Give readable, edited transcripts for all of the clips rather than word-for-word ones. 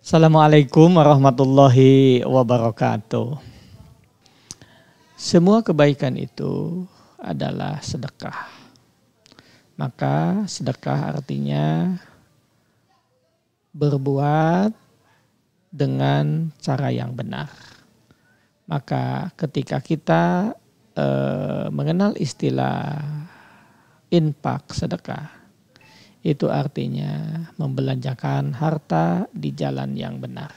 Assalamualaikum warahmatullahi wabarakatuh. Semua kebaikan itu adalah sedekah. Maka sedekah artinya berbuat dengan cara yang benar. Maka ketika kita mengenal istilah infak sedekah, itu artinya membelanjakan harta di jalan yang benar.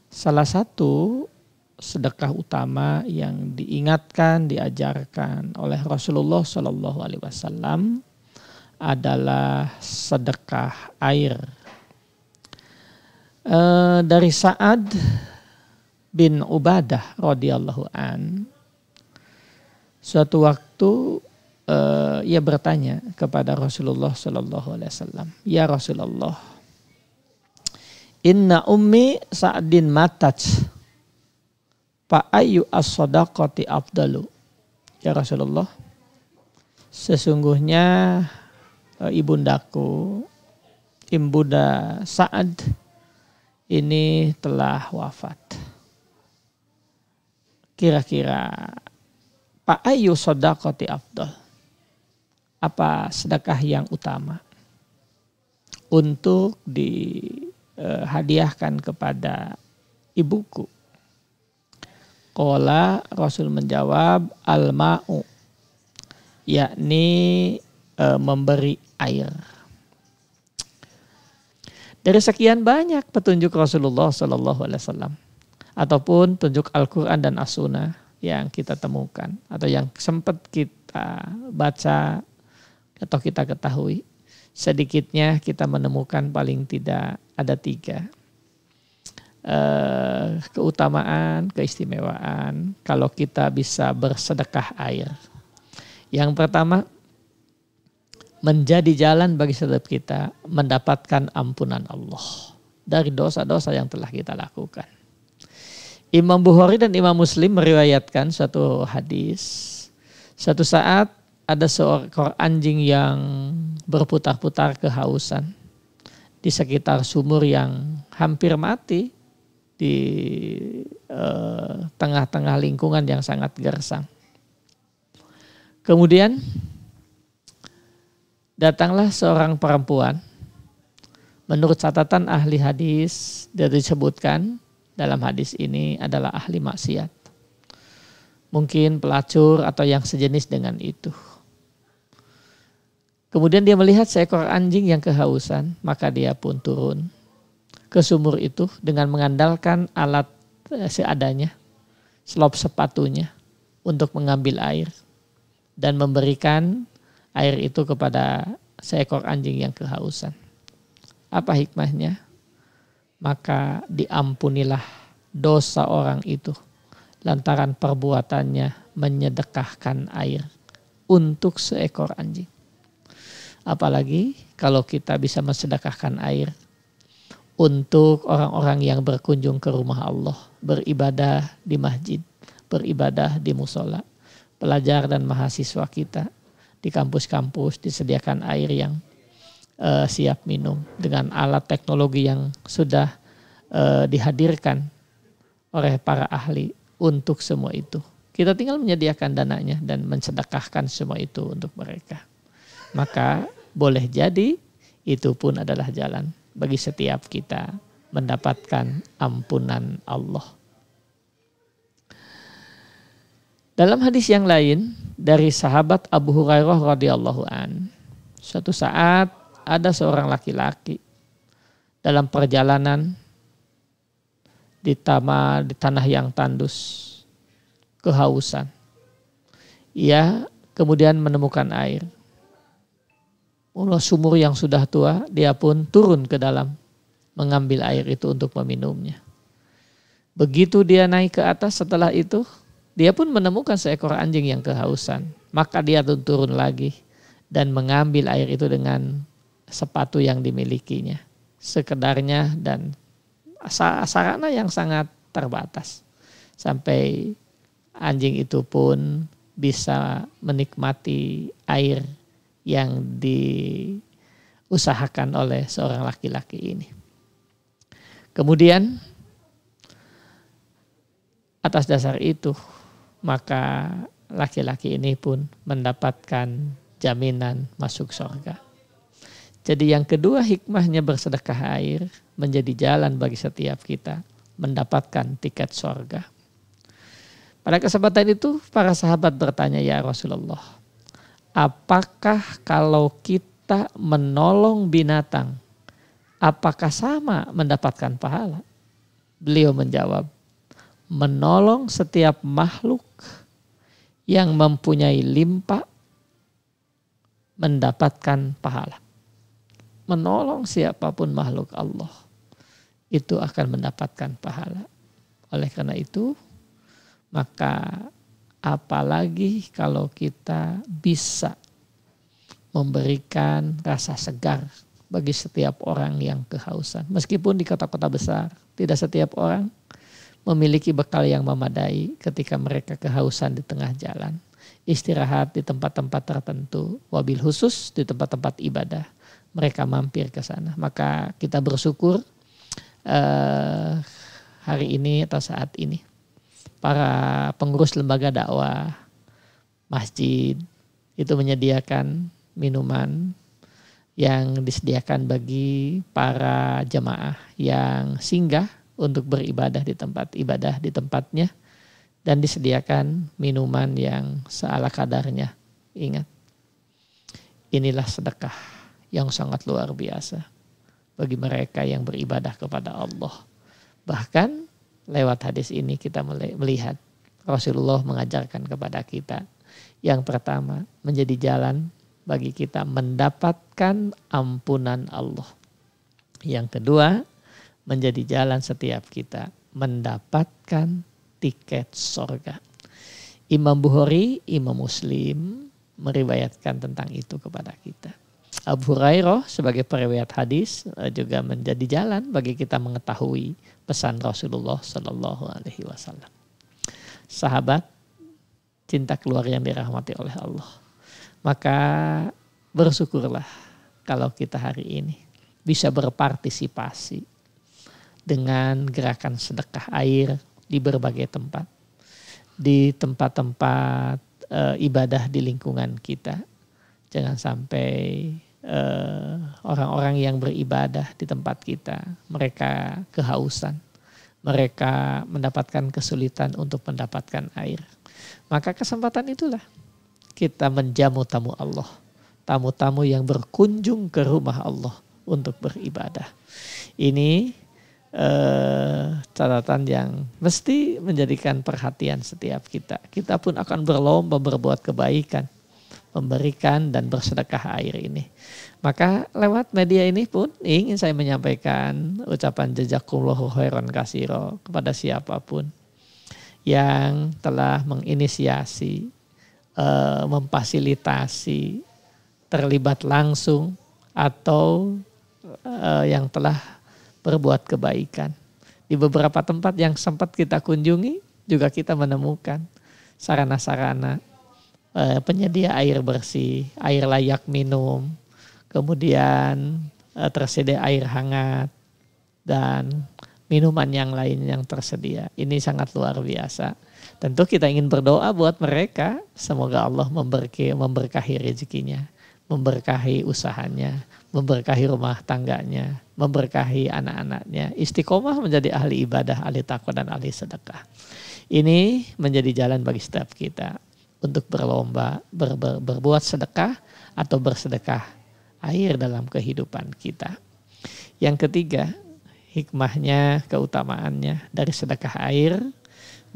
Salah satu sedekah utama yang diingatkan, diajarkan oleh Rasulullah Shallallahu Alaihi Wasallam adalah sedekah air. Dari Sa'ad bin Ubadah radhiyallahu an, suatu waktu ia bertanya kepada Rasulullah Sallallahu Alaihi Wasallam, ya Rasulullah, inna ummi Sa'din matat, fa ayu as-sadaqati afdalu. Ya Rasulullah, sesungguhnya ibunda Sa'ad ini telah wafat. Kira-kira fa ayu sadaqati afdal, apa sedekah yang utama untuk dihadiahkan kepada ibuku? Qala, Rasul menjawab, al-ma'u, yakni memberi air. Dari sekian banyak petunjuk Rasulullah Sallallahu Alaihi Wasallam ataupun petunjuk Al-Quran dan As-Sunnah yang kita temukan atau yang sempat kita baca atau kita ketahui, sedikitnya kita menemukan paling tidak ada 3 keutamaan, keistimewaan kalau kita bisa bersedekah air. Yang pertama, menjadi jalan bagi setiap kita mendapatkan ampunan Allah dari dosa-dosa yang telah kita lakukan. Imam Bukhari dan Imam Muslim meriwayatkan suatu hadis, suatu saat ada seekor anjing yang berputar-putar kehausan di sekitar sumur yang hampir mati di tengah-tengah lingkungan yang sangat gersang. Kemudian datanglah seorang perempuan. Menurut catatan ahli hadis, dia disebutkan dalam hadis ini adalah ahli maksiat. Mungkin pelacur atau yang sejenis dengan itu. Kemudian dia melihat seekor anjing yang kehausan, maka dia pun turun ke sumur itu dengan mengandalkan alat seadanya, selop sepatunya untuk mengambil air dan memberikan air itu kepada seekor anjing yang kehausan. Apa hikmahnya? Maka diampunilah dosa orang itu lantaran perbuatannya menyedekahkan air untuk seekor anjing. Apalagi kalau kita bisa mensedekahkan air untuk orang-orang yang berkunjung ke rumah Allah, beribadah di masjid, beribadah di musola, pelajar dan mahasiswa kita di kampus-kampus disediakan air yang siap minum dengan alat teknologi yang sudah dihadirkan oleh para ahli untuk semua itu. Kita tinggal menyediakan dananya dan mensedekahkan semua itu untuk mereka. Maka boleh jadi itu pun adalah jalan bagi setiap kita mendapatkan ampunan Allah. Dalam hadis yang lain dari sahabat Abu Hurairah radhiyallahu an, suatu saat ada seorang laki-laki dalam perjalanan di tanah yang tandus, kehausan. Ia kemudian menemukan air. Sumur yang sudah tua, dia pun turun ke dalam mengambil air itu untuk meminumnya. Begitu dia naik ke atas, setelah itu dia pun menemukan seekor anjing yang kehausan. Maka dia turun lagi dan mengambil air itu dengan sepatu yang dimilikinya. Sekedarnya dan sarana yang sangat terbatas. Sampai anjing itu pun bisa menikmati air yang diusahakan oleh seorang laki-laki ini. Kemudian atas dasar itu maka laki-laki ini pun mendapatkan jaminan masuk surga. Jadi yang kedua hikmahnya bersedekah air menjadi jalan bagi setiap kita mendapatkan tiket surga. Pada kesempatan itu para sahabat bertanya, ya Rasulullah, apakah kalau kita menolong binatang, apakah sama mendapatkan pahala? Beliau menjawab, menolong setiap makhluk yang mempunyai limpah mendapatkan pahala. Menolong siapapun makhluk Allah itu akan mendapatkan pahala. Oleh karena itu, maka apalagi kalau kita bisa memberikan rasa segar bagi setiap orang yang kehausan. Meskipun di kota-kota besar, tidak setiap orang memiliki bekal yang memadai ketika mereka kehausan di tengah jalan. Istirahat di tempat-tempat tertentu, wabil khusus di tempat-tempat ibadah. Mereka mampir ke sana. Maka kita bersyukur hari ini atau saat ini para pengurus lembaga dakwah, masjid itu menyediakan minuman yang disediakan bagi para jemaah yang singgah untuk beribadah di tempat ibadah di tempatnya, dan disediakan minuman yang seala kadarnya. Ingat, inilah sedekah yang sangat luar biasa bagi mereka yang beribadah kepada Allah. Bahkan lewat hadis ini kita melihat Rasulullah mengajarkan kepada kita yang pertama menjadi jalan bagi kita mendapatkan ampunan Allah. Yang kedua menjadi jalan setiap kita mendapatkan tiket surga. Imam Bukhari, Imam Muslim meriwayatkan tentang itu kepada kita. Abu Hurairah sebagai periwayat hadis juga menjadi jalan bagi kita mengetahui pesan Rasulullah Sallallahu Alaihi Wasallam. Sahabat cinta keluarga yang dirahmati oleh Allah, maka bersyukurlah kalau kita hari ini bisa berpartisipasi dengan gerakan sedekah air di berbagai tempat, di tempat-tempat ibadah di lingkungan kita. Jangan sampai orang-orang yang beribadah di tempat kita, mereka kehausan, mereka mendapatkan kesulitan untuk mendapatkan air. Maka kesempatan itulah kita menjamu tamu Allah, tamu-tamu yang berkunjung ke rumah Allah untuk beribadah. Ini catatan yang mesti menjadikan perhatian setiap kita. Kita pun akan berlomba berbuat kebaikan, memberikan dan bersedekah air ini. Maka lewat media ini pun ingin saya menyampaikan ucapan jazakumullahu khairan katsira kepada siapapun yang telah menginisiasi, memfasilitasi, terlibat langsung atau yang telah berbuat kebaikan. Di beberapa tempat yang sempat kita kunjungi juga kita menemukan sarana-sarana penyedia air bersih, air layak minum, kemudian tersedia air hangat dan minuman yang lain yang tersedia. Ini sangat luar biasa. Tentu kita ingin berdoa buat mereka, semoga Allah memberkahi rezekinya, memberkahi usahanya, memberkahi rumah tangganya, memberkahi anak-anaknya, istiqomah menjadi ahli ibadah, ahli takwa dan ahli sedekah. Ini menjadi jalan bagi setiap kita untuk berlomba berbuat sedekah atau bersedekah air dalam kehidupan kita. Yang ketiga, hikmahnya, keutamaannya dari sedekah air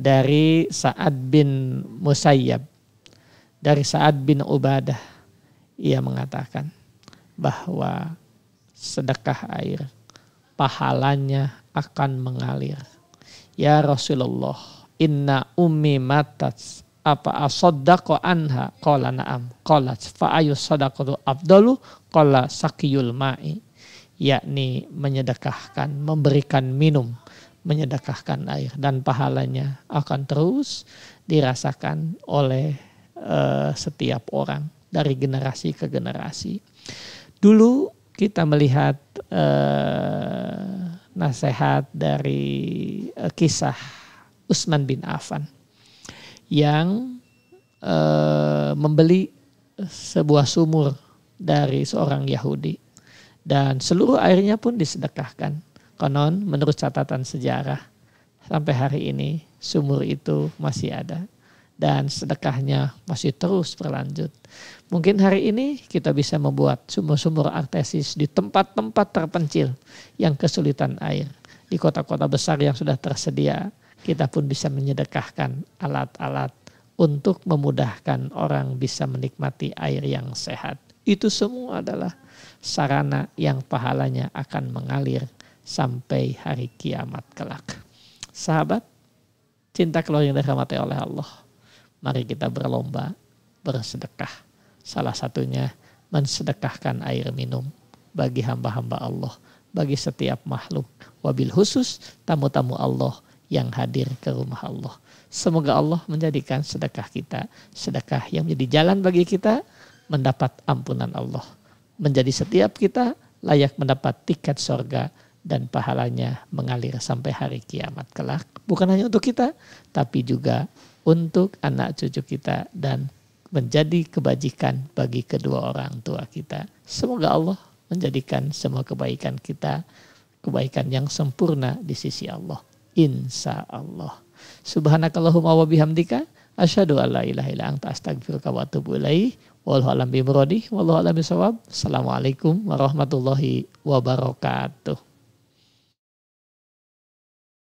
dari Sa'ad bin Musayyab, dari Sa'ad bin Ubadah. Ia mengatakan bahwa sedekah air pahalanya akan mengalir. Ya Rasulullah, inna ummi matat, apa asaddaqo anha? Qala na'am. Qalat fa ayu sadaqatu afdalu? Qala sakiyul ma'i. Yakni menyedekahkan, memberikan minum, menyedekahkan air, dan pahalanya akan terus dirasakan oleh setiap orang dari generasi ke generasi. Dulu kita melihat nasihat dari kisah Utsman bin Affan yang membeli sebuah sumur dari seorang Yahudi dan seluruh airnya pun disedekahkan. Konon menurut catatan sejarah sampai hari ini sumur itu masih ada dan sedekahnya masih terus berlanjut. Mungkin hari ini kita bisa membuat sumur-sumur artesis di tempat-tempat terpencil yang kesulitan air. Di kota-kota besar yang sudah tersedia, kita pun bisa menyedekahkan alat-alat untuk memudahkan orang bisa menikmati air yang sehat. Itu semua adalah sarana yang pahalanya akan mengalir sampai hari kiamat kelak. Sahabat, cinta keluarga yang dirahmati oleh Allah, mari kita berlomba bersedekah. Salah satunya mensedekahkan air minum bagi hamba-hamba Allah, bagi setiap makhluk. Wabil khusus tamu-tamu Allah yang hadir ke rumah Allah. Semoga Allah menjadikan sedekah kita sedekah yang menjadi jalan bagi kita mendapat ampunan Allah. Menjadi setiap kita layak mendapat tiket surga dan pahalanya mengalir sampai hari kiamat kelak. Bukan hanya untuk kita, tapi juga untuk anak cucu kita dan menjadi kebajikan bagi kedua orang tua kita. Semoga Allah menjadikan semua kebaikan kita kebaikan yang sempurna di sisi Allah. Insya Allah. Subhanakallahumma wa bihamdika asyhadu an la ilaha illa anta astaghfiruka wa atubu ilaik. Wallahu a'lam bishawab. Assalamualaikum warahmatullahi wabarakatuh.